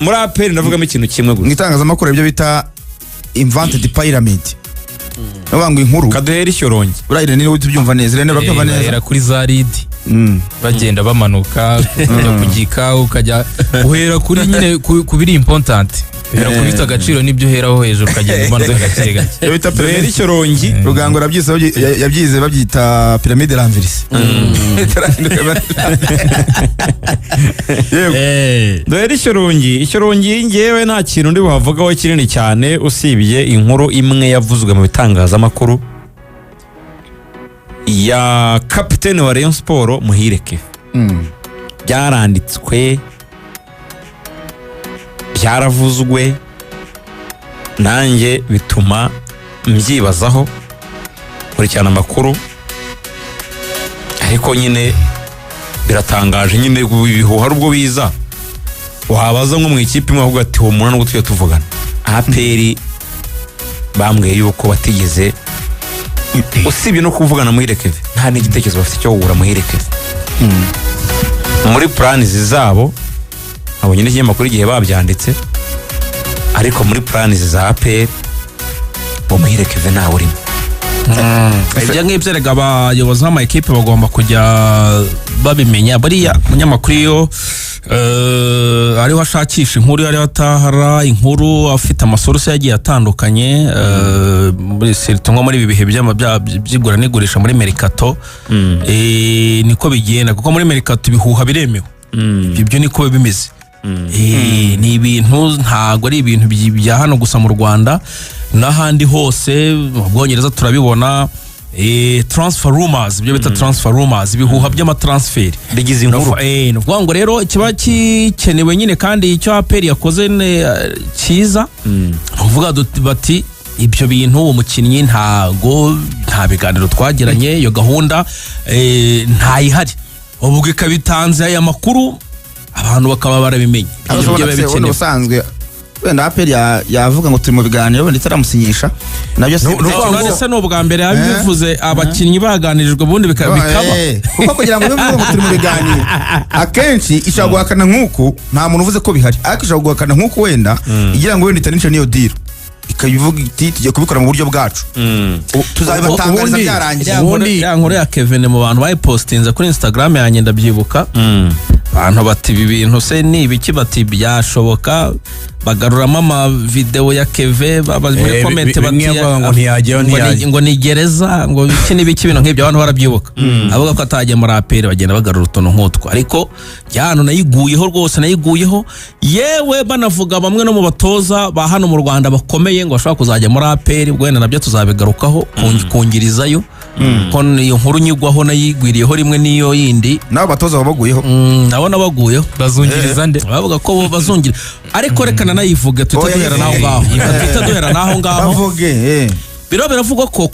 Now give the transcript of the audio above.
muri APR ndavugamo ikintu kimwe gusa mwitangazamakuru ibyo bita invented pyramid nabangwa inkuru kaduhera ishyorongi urayire ni ubyumva neza rene urabyumva neza era kuri za lead bagenda bamanuka kujya kugika ukajya uhera kuri nyine kubiri important era kubita agaciro nibyo heraho hejuru kagenda umanuka gake gake yo bita kaduhera ishyorongi Rugango rabyise yabyize babyita pyramide l'envers duhera ishyorongi ngewe nta kintu ndi buhavugaho kinini cyane usibye inkuru imwe yavuzwe mu bitangazamakuru ya kapiteni wa Rayon Sport Muhireke byaranditswe byaravuzwe nanjye bituma mbyibazaho kurikirana amakuru ariko nyine biratangaje nyine ibihuha ari ubwo biza wabaza nko mu ikipe imwe avuga ati uwo muntu nubwo tujya tuvugana APR bambwiye yuko batigeze usibye no kuvugana Muhireke nta n'igitekerezo bafite cyo kugura Muhireke muri plans zabo abo nyine ikinyamakuru igihe babyanditse ariko muri plans za APR bo Muhireke ntawe urimo ibyo ngibyo rega abayobozi b'ama ekipe bagomba kujya babimenya buriya umunyamakuru iyo ariho ashakisha inkuru ariho atahara inkuru afite amasource yagiye atandukanye muri sirito nko muri ibi bihe by'igura n'igurisha muri Mercato niko bigenda kuko muri Mercato ibihuha biremewe ibyo niko bimeze ni ibintu ntago ari ibintu bya hano gusa mu Rwanda n'ahandi hose mu Bwongereza turabibona transfer rumors ibyo bita transfer rumors ibihuha by'amatransfer bigize inkuru nuvuga ngo rero kiba kikenewe nyine kandi icyo APR yakoze cyiza uvuga bati ibyo bintu umukinnyi nta biganiro twagiranye iyo gahunda ntayihari ubwo ikabitanze aya makuru abantu bakaba barabimenye ibyo bikenewe usanzwe wenda APR yavuga ngo turi mu biganiro wenda itaramusinyisha nabyo se n'ubwa mbere yabivuze abakinnyi baganirijwe ubundi bikaba kuko kugira ngo bivuge ngo turi mu biganiro akenshi ishaka guhakana nk'uku nta muntu uvuze ko bihari ariko ishaka guhakana nk'uku wenda igira ngo wenda itanisha niyo deal ikabivuga iti tugiye kubikora mu buryo bwacu tuzabibatangariza byarangiye ubundi ya nkuru ya Kevin mu bantu bayipostinze kuri Instagram yanjye ndabyibuka abantu bati ibi bintu se ni ibiki bati byashoboka bagaruramo ama video ya Keve muri comment bati ngo ni gereza ngo iki n'ibiki bintu nk'ibyo abantu barabyibuka avuga ko atagiye muri APR bagenda bagarura utuntu nk'utwo ariko cyano nayiguyeho rwose nayiguyeho yewe banavuga bamwe no mu batoza ba hano mu Rwanda bakomeye ngo bashaka kuzajya muri APR ubwo wenda nabyo tuzabigarukaho kungirizayo ko iyo nkuru nyigwaho nayigwiriyeho rimwe niyo yindi nabo batoza babaguyeho nabona baguyeyeho bazungiriza nde bavuga ko bazungira ariko reka nayivuge tutaduhera naho ngaho bavuge bavuge biro biravugwa ko